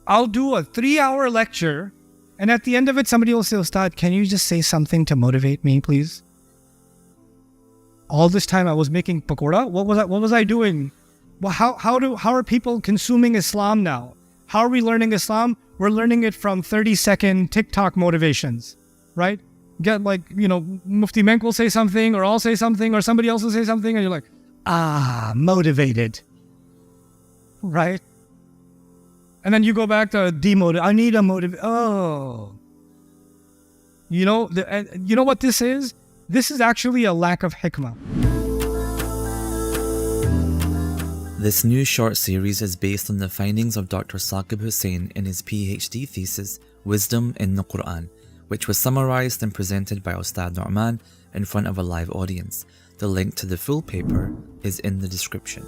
I'll do a 3-hour lecture, and at the end of it, somebody will say, Ustad, can you just say something to motivate me, please? All this time I was making pakoda. What was I doing? Well, how are people consuming Islam now? How are we learning Islam? We're learning it from 30-second TikTok motivations, right? Get Mufti Menk will say something, or I'll say something, or somebody else will say something, and you're like, motivated, right? And then you go back to demotivated. I need a you know what this is? This is actually a lack of hikmah. This new short series is based on the findings of Dr. Saqib Hussain in his PhD thesis, Wisdom in the Quran, which was summarized and presented by Ustad Nu'man in front of a live audience. The link to the full paper is in the description.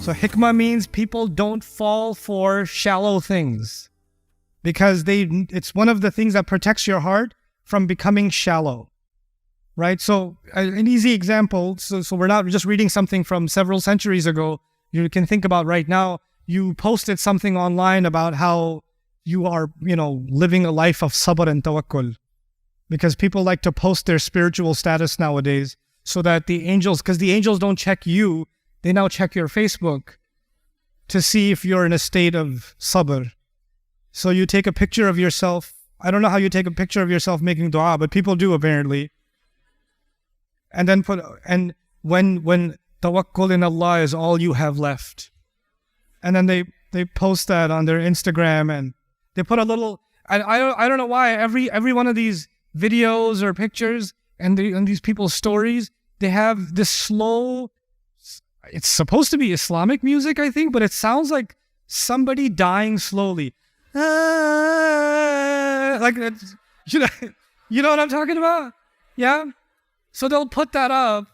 So hikmah means people don't fall for shallow things, because it's one of the things that protects your heart from becoming shallow, right? So an easy example, so we're not just reading something from several centuries ago. You can think about right now, you posted something online about how you are, living a life of sabr and tawakkul, because people like to post their spiritual status nowadays so that because the angels don't check you, they now check your Facebook to see if you're in a state of sabr. So you take a picture of yourself. I don't know how you take a picture of yourself making dua, but people do apparently. And then when tawakkul in Allah is all you have left. And then they post that on their Instagram, and they put a little, I don't know why, every one of these videos or pictures and these people's stories, they have this slow, it's supposed to be Islamic music, I think, but it sounds like somebody dying slowly. Like, you know what I'm talking about? Yeah? So they'll put that up.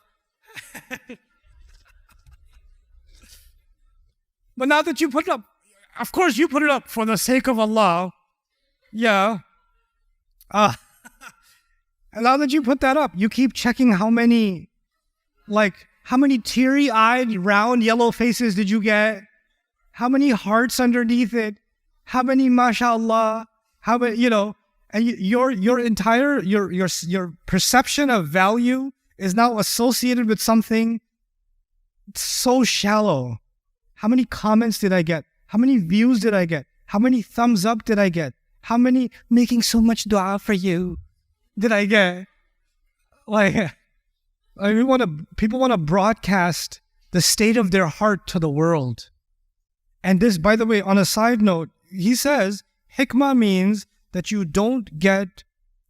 But now that you put it up, of course you put it up for the sake of Allah. Yeah. And now that you put that up, you keep checking how many teary-eyed, round, yellow faces did you get? How many hearts underneath it? How many mashallah? How many, and your entire, your perception of value is now associated with something so shallow. How many comments did I get? How many views did I get? How many thumbs up did I get? How many making so much dua for you did I get? People want to broadcast the state of their heart to the world. And this, by the way, on a side note, he says, hikmah means that you don't get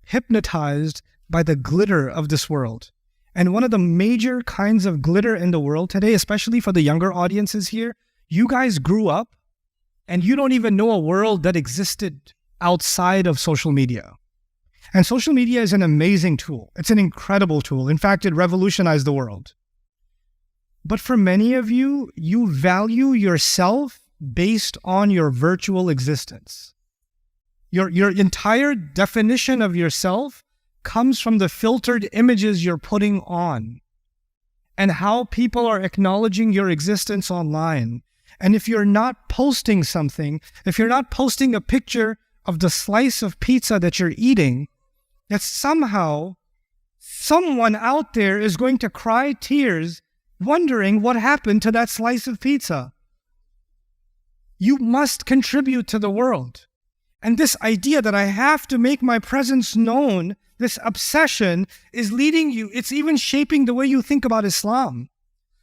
hypnotized by the glitter of this world. And one of the major kinds of glitter in the world today, especially for the younger audiences here, you guys grew up and you don't even know a world that existed outside of social media. And social media is an amazing tool. It's an incredible tool. In fact, it revolutionized the world. But for many of you, you value yourself based on your virtual existence. Your entire definition of yourself comes from the filtered images you're putting on and how people are acknowledging your existence online. And if you're not posting something, if you're not posting a picture of the slice of pizza that you're eating, that somehow someone out there is going to cry tears wondering what happened to that slice of pizza. You must contribute to the world. And this idea that I have to make my presence known, this obsession is leading you, it's even shaping the way you think about Islam,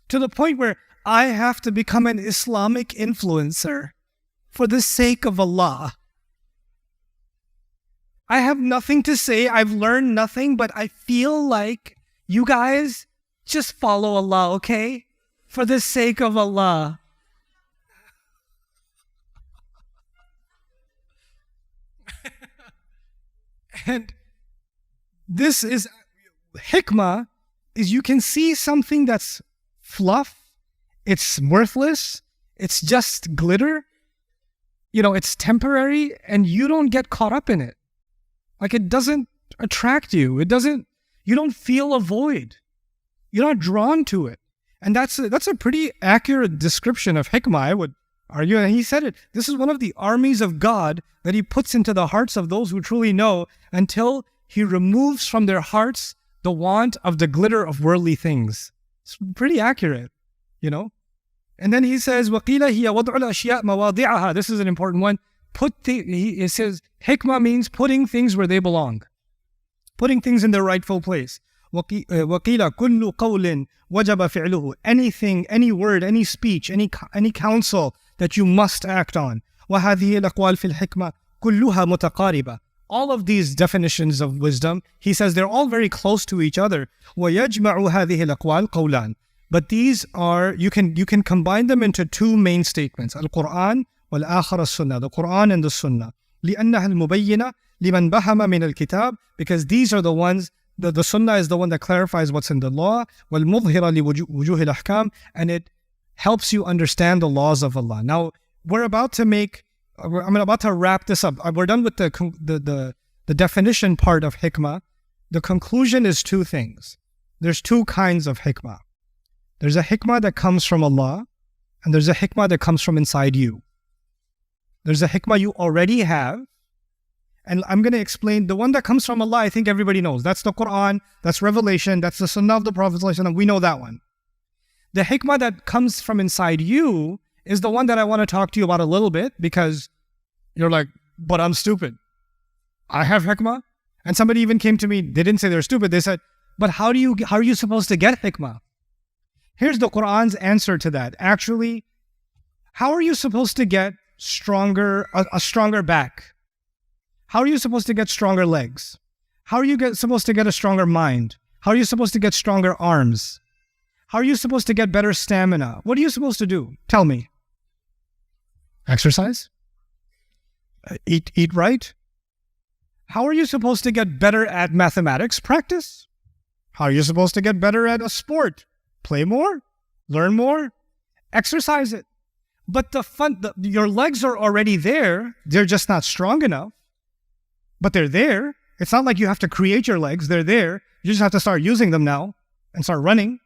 to the point where I have to become an Islamic influencer for the sake of Allah. I have nothing to say, I've learned nothing, but I feel like you guys just follow Allah, okay? For the sake of Allah. And this is, hikmah is you can see something that's fluff, it's worthless, it's just glitter, it's temporary, and you don't get caught up in it. Like, it doesn't attract you. You don't feel a void. You're not drawn to it. And that's a pretty accurate description of hikmah, I would argue. And he said it. This is one of the armies of God that he puts into the hearts of those who truly know, until he removes from their hearts the want of the glitter of worldly things. It's pretty accurate, you know. And then he says, وَقِيلَ هِيَ وَضْعُ الْأَشْيَاءِ مَوَاضِعَهَا. This is an important one. It says, hikmah means putting things where they belong. Putting things in their rightful place. وَقِيلَ كُلُّ قَوْلٍ وَجَبَ فِعْلُهُ. Anything, any word, any speech, any counsel that you must act on. وَهَذِهِ الْأَقْوَالِ فِي الْحِكْمَةِ كُلُّهَا مُتَقَارِبَةً. All of these definitions of wisdom, he says they're all very close to each other. وَيَجْمَعُ هَذِهِ الْأَقْوَالِ قَوْلًا. But these are, you can combine them into two main statements. Al-Quran wal-akhar as-sunnah. The Quran and the Sunnah. لِأَنَّهَا الْمُبَيِّنَةِ لِمَنْ بَهَمَ مِنَ الْكِتَابِ. Because these are the ones, the Sunnah is the one that clarifies what's in the law. وَالْمُظْهِرَ لِوُجُوهِ الْأَحْكَامِ. And it helps you understand the laws of Allah. Now, I'm about to wrap this up. We're done with the definition part of hikmah. The conclusion is two things. There's two kinds of hikmah. There's a hikmah that comes from Allah, and there's a hikmah that comes from inside you. There's a hikmah you already have, and I'm going to explain the one that comes from Allah. I think everybody knows. That's the Quran, that's Revelation, that's the Sunnah of the Prophet ﷺ. We know that one. The hikmah that comes from inside you is the one that I want to talk to you about a little bit, because you're like, but I'm stupid. I have hikmah? And somebody even came to me, they didn't say they're stupid, they said, but how are you supposed to get hikmah? Here's the Quran's answer to that. Actually, how are you supposed to get a stronger back? How are you supposed to get stronger legs? How are you supposed to get a stronger mind? How are you supposed to get stronger arms? How are you supposed to get better stamina? What are you supposed to do? Tell me. Exercise? Eat right? How are you supposed to get better at mathematics? Practice. How are you supposed to get better at a sport? Play more, learn more, exercise it. But your legs are already there. They're just not strong enough. But they're there. It's not like you have to create your legs. They're there. You just have to start using them now and start running.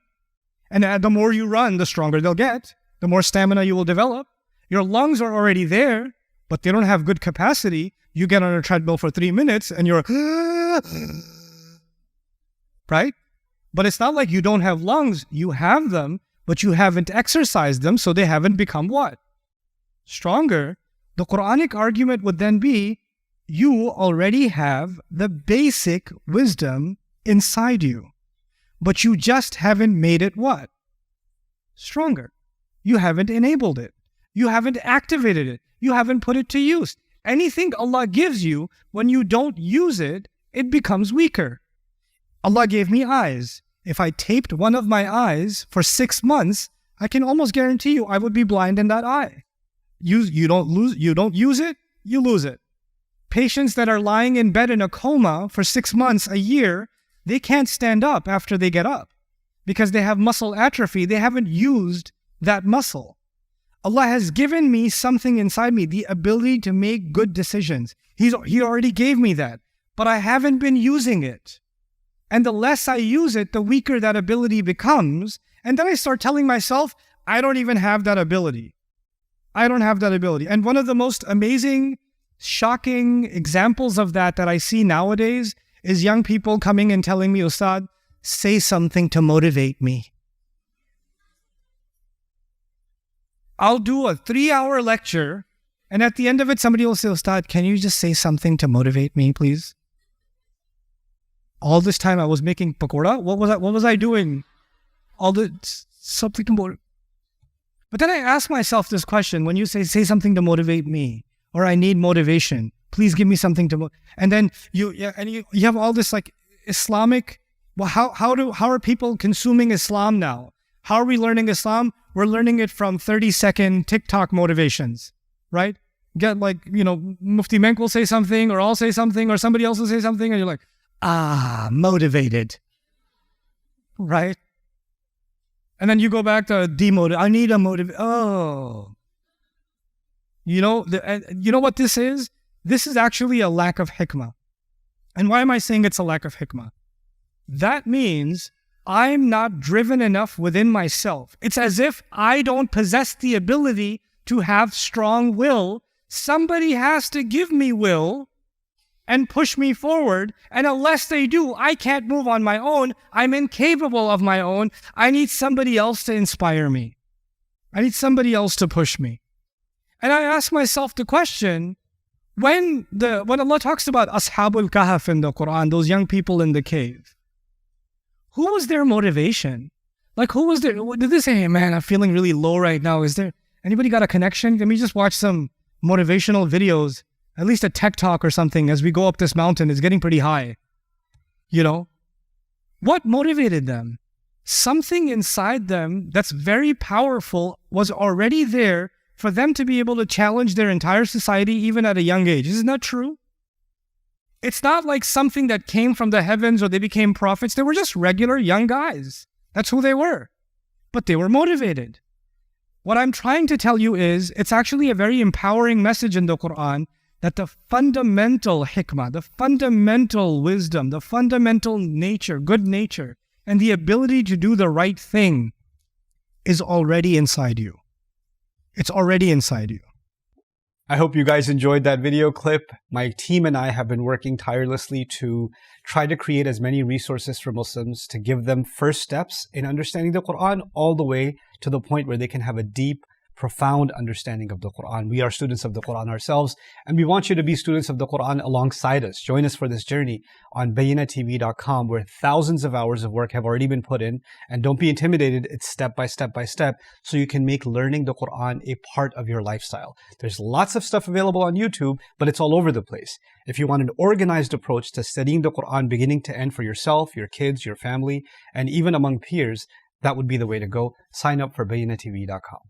And the more you run, the stronger they'll get. The more stamina you will develop. Your lungs are already there, but they don't have good capacity. You get on a treadmill for 3 minutes and you're right? But it's not like you don't have lungs. You have them, but you haven't exercised them, so they haven't become what? Stronger. The Quranic argument would then be, you already have the basic wisdom inside you, but you just haven't made it what? Stronger. You haven't enabled it. You haven't activated it. You haven't put it to use. Anything Allah gives you, when you don't use it, it becomes weaker. Allah gave me eyes. If I taped one of my eyes for 6 months, I can almost guarantee you I would be blind in that eye. You don't use it, you lose it. Patients that are lying in bed in a coma for 6 months, a year, they can't stand up after they get up because they have muscle atrophy. They haven't used that muscle. Allah has given me something inside me, the ability to make good decisions. He already gave me that, but I haven't been using it. And the less I use it, the weaker that ability becomes. And then I start telling myself, I don't even have that ability. I don't have that ability. And one of the most amazing, shocking examples of that I see nowadays is young people coming and telling me, Ustad, say something to motivate me. I'll do a 3-hour lecture, and at the end of it, somebody will say, Ustad, can you just say something to motivate me, please? All this time I was making pakora. What was I doing? Something to motivate. But then I ask myself this question: when you say something to motivate me, or I need motivation, please give me something to. And then you have all this like Islamic. Well, how are people consuming Islam now? How are we learning Islam? We're learning it from 30-second TikTok motivations, right? Get Mufti Menk will say something, or I'll say something, or somebody else will say something, and you're like, motivated, right? And then you go back to demotivated. I need a motive. Oh, you know what this is? This is actually a lack of hikmah. And why am I saying it's a lack of hikmah? That means I'm not driven enough within myself. It's as if I don't possess the ability to have strong will. Somebody has to give me will and push me forward. And unless they do, I can't move on my own. I'm incapable of my own. I need somebody else to inspire me. I need somebody else to push me. And I ask myself the question, when Allah talks about Ashabul Kahf in the Quran, those young people in the cave, who was their motivation? Like, who was their, did they say, hey man, I'm feeling really low right now. Is there, anybody got a connection? Let me just watch some motivational videos, at least a tech talk or something as we go up this mountain. It's getting pretty high. You know, what motivated them? Something inside them that's very powerful was already there for them to be able to challenge their entire society even at a young age. Isn't that true? It's not like something that came from the heavens or they became prophets. They were just regular young guys. That's who they were. But they were motivated. What I'm trying to tell you is, it's actually a very empowering message in the Quran that the fundamental hikmah, the fundamental wisdom, the fundamental nature, good nature, and the ability to do the right thing is already inside you. It's already inside you. I hope you guys enjoyed that video clip. My team and I have been working tirelessly to try to create as many resources for Muslims to give them first steps in understanding the Quran all the way to the point where they can have a deep, profound understanding of the Quran. We are students of the Quran ourselves, and we want you to be students of the Quran alongside us. Join us for this journey on bayinatv.com, where thousands of hours of work have already been put in. And don't be intimidated, it's step by step by step, so you can make learning the Quran a part of your lifestyle. There's lots of stuff available on YouTube, but it's all over the place. If you want an organized approach to studying the Quran beginning to end for yourself, your kids, your family, and even among peers, that would be the way to go. Sign up for bayinatv.com.